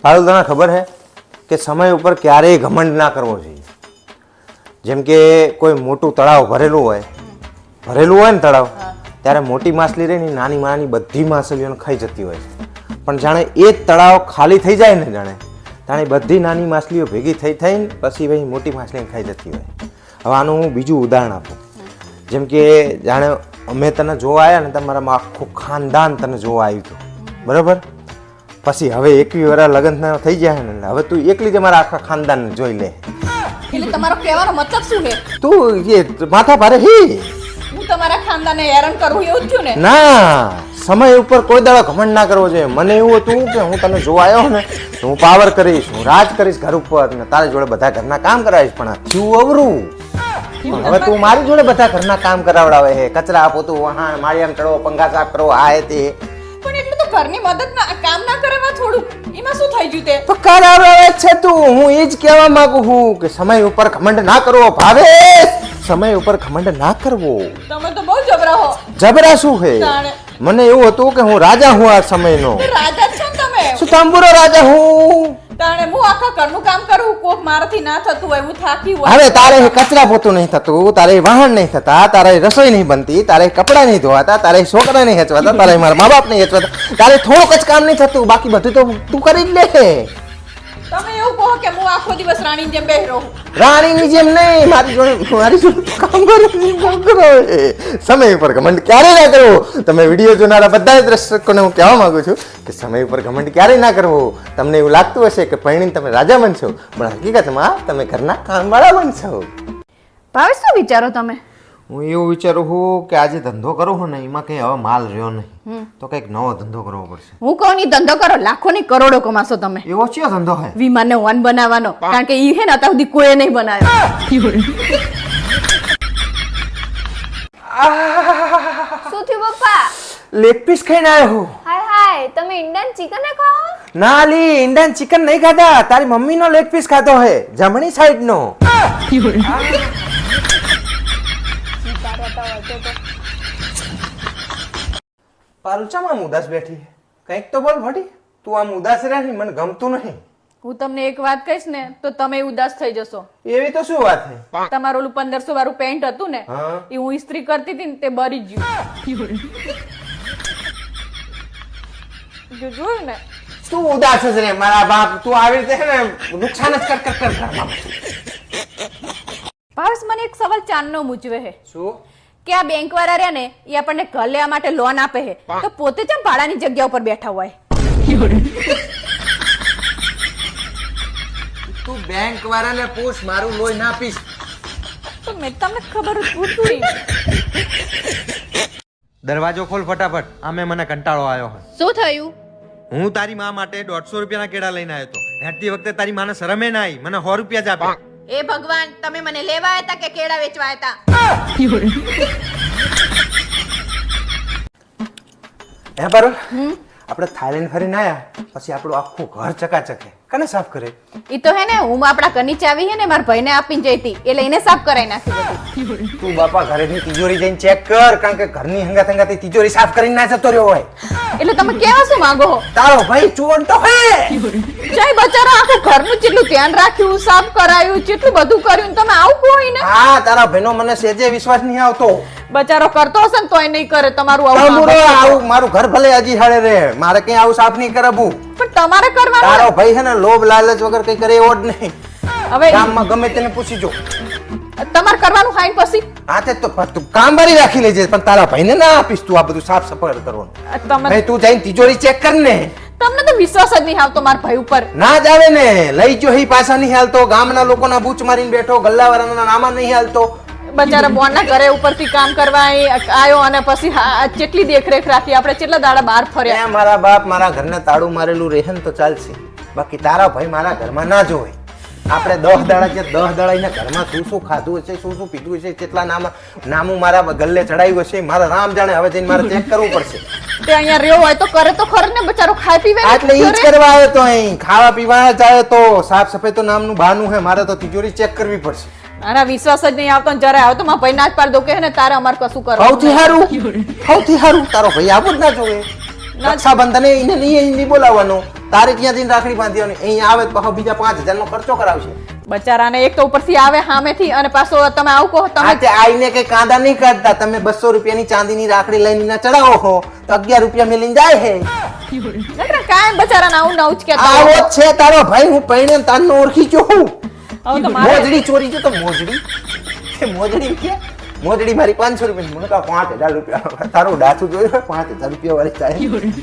હાલ તને ખબર છે કે સમય ઉપર ક્યારેય ઘમંડ ના કરવો જોઈએ. જેમ કે કોઈ મોટું તળાવ ભરેલું હોય ને તળાવ, ત્યારે મોટી માછલી રહી ને નાની નાની બધી માછલીઓને ખાઈ જતી હોય છે. પણ જાણે એ જ તળાવ ખાલી થઈ જાય ને જાણે બધી નાની માછલીઓ ભેગી થઈને પછી ભાઈ મોટી માછલીને ખાઈ જતી હોય. હવે આનું હું બીજું ઉદાહરણ આપું. જેમ કે જાણે અમે તને જોવા આવ્યા ને, તમારામાં આખું ખાનદાન તને જોવા આવ્યું હતું, બરાબર? પછી હવે 21 વર્ષ લગ્ન થઈ ગયા ને, હવે તું એકલી જ અમારા આખા ખાનદાનને જોઈ લે. એટલે તમારો કહેવાનો મતલબ શું છે? તું એ માથા ભારે હી હું તમારા ખાનદાને હેરાન કરું એવું થયું ને? ના, સમય ઉપર કોઈ દાડો ઘમંડ ના કરવો જોઈએ. મને એવું હતું કે હું તને જોવા આવ્યો ને તો હું પાવર કરીશ, હું રાજ કરીશ ઘર ઉપર ને તારી જોડે બધા ઘરના કામ કરાવીશ. પણ થયું અવરું. હવે તું મારી જોડે બધા ઘરના કામ કરાવડાવે છે, કચરા પોતું વહાણ માળિયામ ચડવો પંખા સાફ કરવો આ તે. પણ એટલું તો ઘરની મદદ ના કામ ના કરેમાં થોડું એમાં શું થઈ ગયું તે? તો કરાવડાવે છે તું. હું એ જ કહેવા માંગુ છું કે સમય ઉપર ઘમંડ ના કરવો ભાવે. સમય ઉપર ઘમંડ ના કરવો. તમે તો બહુ જબરા હો. જબરા શું છે? મને એવું હતું કે હું રાજા હું આ સમયનો. રાજા જ છો ને તમે? શું તાંબુરો રાજા હું? તાણે હું આખા ઘરનું કામ કરું, કોક મારાથી ના થતું હોય, હું થાકી હોય. હવે તારે કચરા પોતું નહીં થતું, તારે વાહન નહીં થતા, તારે રસોઈ નહીં બનતી, તારે કપડાં નહીં ધોવાતા, તારે છોકરા નહીં હેચવાતા, તારે મારા મા બાપ નહીં હેચવાતા, તારે થોડુંક જ કામ નહીં થતું, બાકી બધું તો તું કરી જ લે. તમે એવું કહો કે હું આખો દિવસ રાણીની જેમ બેહી રહું? રાણીની જેમ નહીં, મારી જોડે કામ કરો. સમય ઉપર ઘમંડ ક્યારે ના કરવો. તમે વિડીયો જોનારા બધા દર્શકોને હું કહેવા માંગુ છું કે સમય ઉપર ઘમંડ ક્યારે ના કરવો. તમને એવું લાગતું હશે કે પરણીને તમે રાજા બનશો, પણ હકીકતમાં તમે ઘરના કામવાળા બનશો. ભાવેશ, શું વિચારો તમે? હું એવું વિચારું છું કે આજે ધંધો કરો છો ને એમાં કઈ હવે માલ રહ્યો નહીં, તો કઈક નવો ધંધો કરવો પડશે. હું કહું ની ધંધો કરો, લાખો ની કરોડો કમાશો તમે. એવો કયો ધંધો હોય? વિમાનને વન બનાવવાનો, કારણ કે ઈ હે ને અત્યાર સુધી કોઈ નહીં બનાવ્યો. શું થયું પપ્પા? લેગ પીસ ખાઈને આવ્યો હું. હાય હાય, તમે ઇન્ડિયન ચિકન ખાઓ? ના લી, ઇન્ડિયન ચિકન નહીં ખાધા, તારી મમ્મીનો લેગ પીસ ખાધો હે, જમણી સાઈડનો. પારુચામાં આમ ઉદાસ બેઠી, કંઈક તો બોલ ભટી. તું આમ ઉદાસ રહે ને, મને ગમતું નહીં. હું તમને એક વાત કહીશ ને તો તમે ઉદાસ થઈ જશો. એવી તો શું વાત છે? તમારું ઓલું 1500 વાળું પેન્ટ હતું ને, હા. એ હું ઇસ્ત્રી કરતી હતી ને તે બરી ગયું. જોયું ને? તું ઉદાસ જ રે મારા બાપ. તું આવી રીતે છે ને નુકસાન જ કર ઘરમાં. ભાવેશ, મને એક સવાલ ચાંદનો મૂચવે છે શું? કે આ બેંક વાળા રહ્યા ને એ આપણને ઘર લેવા માટે લોન આપે છે, તો પોતે કેમ ભાડાની જગ્યા ઉપર બેઠા હોય? તું બેંક વાળાને પૂછ, મારું લોહી ના પીશ. તો મેં તમને ખબર જ પૂછું. દરવાજો ખોલ ફટાફટ, આમે મને કંટાળો આવ્યો છે. શું થયું? હું તારી માં માટે 150 રૂપિયાના કેળા લઈને આવ્યો હતો. હેઠતી વખતે તારી માને શરમે ના આવી, મને 100 રૂપિયા જ આપ્યા. એ ભગવાન, તમે મને લેવા આવ્યા હતા કે કેળા વેચવા આવ્યા હે પારો, આપણે થાઈલેન્ડ ફરીને આયા પછી આપણું આખું ઘર ચકાચક હે. કને સાફ કરે? ઈ તો હે ને, હું આપણા ઘરની ચાવી હે ને મારા ભાઈને આપીને જઈ હતી, એટલે એને સાફ કરાવી નાખી બધું. તું બાપા ઘરેની તિજોરી જઈને ચેક કર, કારણ કે ઘરની હંગાથી તિજોરી સાફ કરીને ના જતો રહ્યો હોય. એટલે તમે કેવા શું માંગો છો? તારો ભાઈ ચોર તો હે. જય બચારા આખું ઘરનું કેટલું ધ્યાન રાખ્યું, સાફ કરાયું, કેટલું બધું કર્યું, તમે આવું કહો ને? હા, તારા ભાઈનો મને સેજે વિશ્વાસ નહીં આવતો. બચારો કરતો હશે ને તોય નહીં કરે તમારું આવું. મારું ઘર ભલે હજી હાડે રે, મારે કઈ આવું સાફ નહીં કરાવવું. પણ તમારે કરવાનું. તારો ભાઈ છે ને લોભ લાલચ વગર કઈ કરે એવો જ નહીં. હવે ગામમાં ગમે તેને પૂછી જો, તમારે કરવાનું હાઈ પછી. હા તે તો તું કામ વાળી રાખી લેજે, પણ તારા ભાઈને ના આપીશ તું આ બધું સાફ સફાઈ કરવાનું. તમે ભાઈ તું જઈને તિજોરી ચેક કર ને. તમને તો વિશ્વાસ જ નહીં આવતો મારા ભાઈ ઉપર. ના જ આવે ને, લઈ જો હી પાછા નહીં હાલતો, ગામના લોકોના બૂચ મારીને બેઠો, ગલ્લાવાળાના નામાં નહીં હાલતો. બચારા બોનના ઘરે ઉપરથી કામ કરવા આવ્યો અને પછી કેટલી દેખરેખ રાખી, આપણે કેટલા દાડા બહાર ફર્યા. મારા બાપ મારા ઘરને તાળું મારેલું રહે ને તો ચાલશે, બાકી તારા ભાઈ મારા ઘરમાં ના જોવે. આપણે 10 દાડા છે, 10 દાડા એના ઘરમાં શું શું ખાધું હશે, શું શું પીધું હશે, કેટલા નામું મારા ગલ્લે ચડાવ્યું હશે, મારા રામ જાણે. હવે જઈને મારે ચેક કરવું પડશે. તે અહીંયા રહ્યો હોય તો કરે તો ખરો ને, બચારો ખાઈ પીવે. એટલે ઈ જ કરવા આવ્યો તો, અહીં ખાવા પીવા જ આવ્યો તો. સાફ સફાઈ તો નામનું બહાનું હે, મારે તો તિજોરી ચેક કરવી પડશે. આના વિશ્વાસ જ નહીં આવતો, જયારે આવો તો મારા ભાઈ ના જ પાડ દો કે ને તારે અમારે કશું કરવું. સૌથી સારું તારો ભાઈ આવું જ ના જોવે. રક્ષાબંધને એને નહીં બોલાવવાનું, તારે ત્યાં જઈને રાખડી બાંધવાની, અહીંયા આવે તો પાછો બીજા 5000 નો ખર્ચો કરાવશે. બચારાને એક તો ઉપરથી આવે સામેથી અને પાછો તમે આવું કહો તમે આ તે આઈને કઈ કાંદા નહીં કાઢતા, તમે 200 રૂપિયાની ચાંદીની રાખડી લઈને ના ચડાવો છો તો 11 રૂપિયા મેલીને જાય હે. નકરા કાંઈ બચારાને આવું નવું જ કહેતા આવો હોય. જ છે તારો ભાઈ, હું પૈણે તારનો ઓળખી ગયો હું. હવે તો મારે મોજડી ચોરી જો તો મોજડી કે મોજડી કે મોજડી મારી 500 રૂપિયા, મને કહા 5000 રૂપિયા. તારું ડાચું જોયું હોય 5000 રૂપિયા વાળી થાય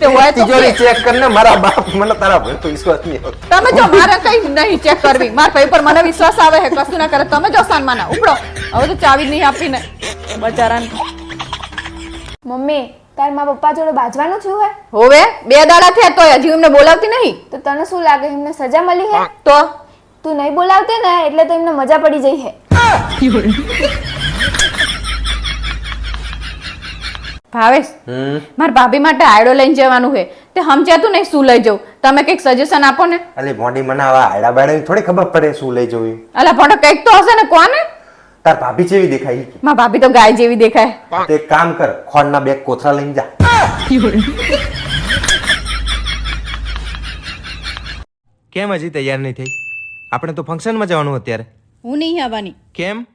તે હોય તો તિજોરી ચેક કરને મારા બાપ, મને તારા ભાઈ પર વિશ્વાસ નહીં આવતો. તમે જો મારે કઈ નહીં ચેક કરવી, મારા ભાઈ પર મને વિશ્વાસ આવે છે, કશું ના કરે. તમે જો સન્માન ઉપડો, હવે તો ચાવી જ નહીં આપીને બચારાને. મમ્મી તાર મા પપ્પા જોડે બાજવાનું થયું હે? હવે 2 દાડા થયા તોય હજી એમને બોલાવતી નહીં. તો તને શું લાગે એમને સજા મળી હે? તો તું નહીં બોલાવતી ને એટલે તો એમને મજા પડી જઈ હે. ભાવેશ, મારા ભાભી માટે આયડો લઈને જવાનું છે, તે સમજાતું નહીં શું લઈ જવું. તમે કઈક સજેશન આપો ને. અલે મોડી મનાવા આડા બાડા થોડી ખબર પડે શું લઈ જવું. અલા પણ કઈક તો હશે ને, કોને? તાર ભાભી જેવી દેખાય. મારા ભાભી તો ગાય જેવી દેખાય. તો એક કામ કર, ખોળના 2 કોથળા લઈને જા. કેમ હજી તૈયાર નહીં થઈ? આપણે તો ફંક્શનમાં જવાનું અત્યારે. હું નહીં આવવાની. કેમ?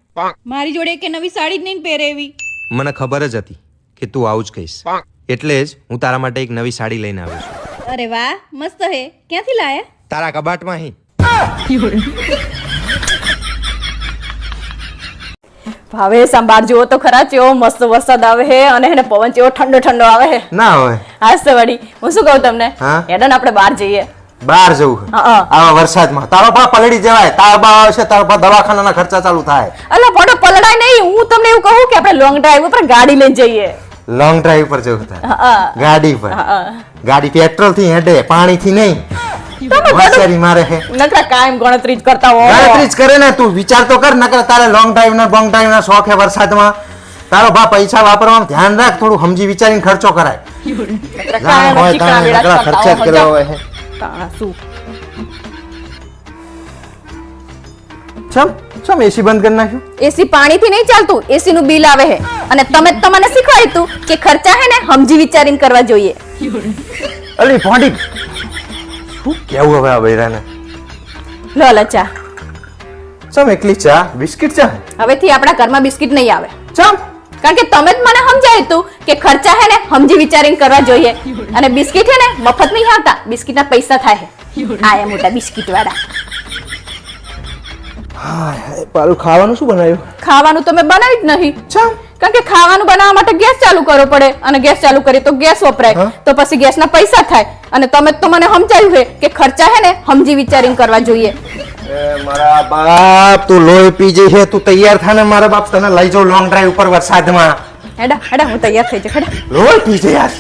મારી જોડે કે નવી સાડી જ નહીં પહેરેવી. મને ખબર જ હતી કે તું આવું જ કહીશ, એટલે જ હું તારા માટે એક નવી સાડી લઈને આવ્યો છું. અરે વાહ, મસ્ત હે. ક્યાંથી લાયા? તારા કબાટમાં અહીં. ભાવે સંભાળ જુઓ તો ખરા, ચેવો મસ્ત વરસાદ આવે છે અને એને પવન ચેવો ઠંડો ઠંડો આવે છે. ના હોય હાસ તો વળી હું શું કહું તમને, હા? હેડો ને આપણે બહાર જઈએ. બહાર જવું આવા વરસાદમાં? તારો પા પલળી જવાય, તારો પા આવશે, તારો પા દવાખાનાના ખર્ચા ચાલુ થાય. અલા ફોટો પલડાય નહીં. હું તમને એવું કહું કે આપણે લોંગ ડ્રાઈવ ઉપર ગાડી લઈને જઈએ. લોંગ ડ્રાઈવ પર જવું થાય? હા. ગાડી પર? ગાડી પેટ્રોલ થી હેડે, પાણી થી નહીં. હોશિયારી મારે હે. નકરા કાયમ ગણતરી જ કરતા હોય. ગણતરી જ કરે ને, તું વિચાર તો કર. નકર તારે લોંગ ડ્રાઈવ ના બોંગ ડ્રાઈવ ના શોખ હે વરસાદમાં. તારો બા પૈસા વાપરવામાં ધ્યાન રાખ, થોડું સમજી વિચારીને ખર્ચો કરાય. નકરા કાયમ હોય ચીકણા તાણે વેડા નકરા કરતા ખર્ચા જ કરવા હોય. હોય હે. તાણા શું? ચમ એસી બંધ કરી નાખ્યું? એસી પાણીથી નહીં ચાલતું, એસી નું બિલ આવે છે અને તમે જ તો મને શીખવાડ્યું તું કે ખર્ચા હે ને સમજી વિચારીને કરવા જોઈએ. અલી ભોંડી, શું કેવું હવે આ બૈરાને? લો લચા, ચમ એકલી ચા બિસ્કિટ ચા? હવેથી આપણા ઘરમાં બિસ્કિટ નહીં આવે. ચમ? કારણ કે તમે જ મને સમજાવ્યું તું કે ખર્ચા હે ને સમજી વિચારીને કરવા જોઈએ અને બિસ્કિટ હે ને મફત નહીં આવતા, બિસ્કિટના પૈસા થાય છે. આયા મોટા બિસ્કિટ વાળા. હાય, પાલું ખાવાનું શું બનાવ્યું? ખાવાનું તમે બનાવી જ નહીં. ચમ? કારણ કે ખાવાનું બનાવવા માટે ગેસ ચાલુ કરવો પડે અને ગેસ ચાલુ કરીએ તો ગેસ વપરાય, તો પછી ગેસના પૈસા થાય. અને તમે જ તો મને સમજાવ્યું છે કે ખર્ચા હે ને સમજી વિચારીને કરવા જોઈએ. મારા બાપ, તું લોહી પી જઈ છે, તું તૈયાર થા ને, મારા બાપ તને લઈ જાઉં લોંગ ડ્રાઈવ ઉપર વરસાદમાં. હેડા હેડા, હું તૈયાર થઈ જાઉં. હેડા. લોહી પી જઈ યાર.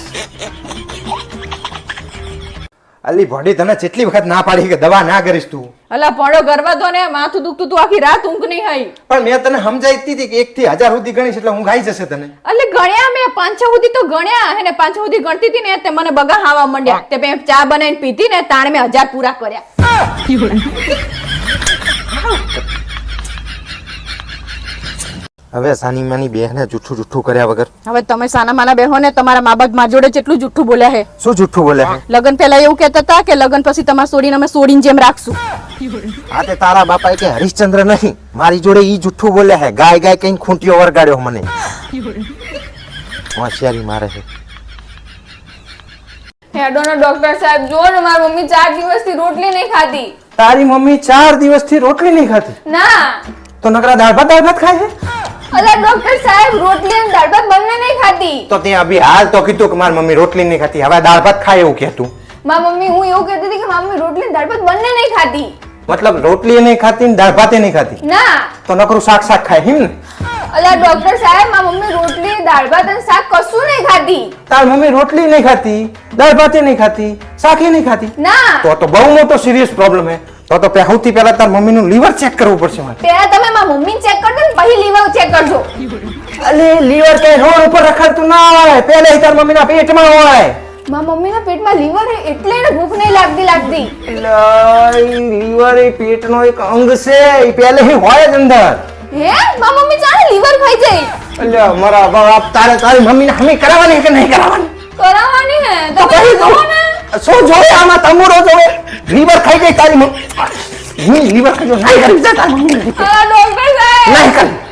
અલી ભોડી, તને કેટલી વખત ના પાડી કે દવા ના કરીશ તું? અલા પડો ગરવા દો ને, માથું દુખતું તું આખી રાત ઊંઘ નહીં આવી. પણ મેં તને સમજાવી હતી કે 1 થી 1000 સુધી ગણીશ એટલે ઊંઘ આવી જશે તને. એટલે ગણ્યા મેં 5 સુધી તો ગણ્યા હે ને, 5 સુધી ગણતી હતી ને તે મને બગા હાવા માંડ્યા. તે મેં ચા બનાવીને પીધી ને તાણે મેં 1000 પૂરા કર્યા. હવે સાની માની બેહને જુઠ્ઠું જુઠ્ઠું કર્યા વગર. હવે તમે સાના માના બેહો ને, તમારા મા બાપ મારા જોડે જેટલું જુઠ્ઠું બોલ્યા હે. શું જુઠ્ઠું બોલે છે? લગન પહેલા એવું કહેતા હતા કે લગન પછી તમારે છોડીને અમે છોડીને જેમ રાખશું. આ તે તારા બાપા કે હરિશ્ચંદ્ર નહીં, મારી જોડે ઈ જુઠ્ઠું બોલે છે. ગાય ગાય કઈ ખૂંટીઓ વરગાડ્યો મને. હોશિયારી મારે છે. હેડો ને ડોક્ટર સાહેબ, જો ને મારી મમ્મી 4 દિવસથી રોટલી નહીં ખાધી. તારી મમ્મી 4 દિવસથી રોટલી નહીં ખાતી? ના. તો નકરા દાળ ભાત ખાય છે? અલા ડોક્ટર સાહેબ, રોટલી અને દાળ ભાત બંને નહીં ખાધી. તો ત્યાં અભી હાલ તો કીધું કે મારી મમ્મી રોટલી નહીં ખાતી, હવે દાળ ભાત ખાય એવું કહેતું? મારી મમ્મી, હું એવું કહેતી હતી કે મારી મમ્મી રોટલી અને દાળ ભાત બંને નહીં ખાધી. મતલબ રોટલી નહીં ખાતી ને દાળ ભાતે નહીં ખાતી? ના. તો નકરું શાક ખાય હિમ ને? અલા ડોક્ટર સાહેબ, મારી મમ્મી રોટલી, દાળ ભાત અને શાક કશું નહીં ખાધી. તાર મમ્મી રોટલી નહીં ખાતી, દાળ ભાતે નહીં ખાતી, શાકે નહીં ખાતી? ના. તો બહુ મોટો સિરિયસ પ્રોબ્લેમ હે. તો સૌથી પહેલા તાર મમ્મીનું લીવર ચેક કરવું પડશે મારે. પહેલા તમે મારી મમ્મી ચેક કરજો ને પછી લીવર ચેક કરજો. અલે લીવર કે રોડ ઉપર રખડતું ના હોય, પહેલા તાર મમ્મીના પેટમાં હોય. મારી મમ્મીના પેટમાં લીવર હે એટલે એને ભૂખ નહીં લાગતી. લીવર એ પેટનો એક અંગ છે, એ પહેલેથી હોય જ અંદર. હે? મારી મમ્મી જાણે લીવર ખાઈ જાય. અલ્યા મારા બાપ, તારી મમ્મીને હમી કરાવવાની કે નહીં કરાવવાની? કરાવવાની હે તો તમે કરી કહો ને દો શું જોવે આમાં તમુરો જોવે લીવર ખાઈ ગઈ તારી મમ્મી લીવર ખાઈ ગઈ નહીં કરી તારી મમ્મી ડોક્ટર સાહેબ નહીં કરી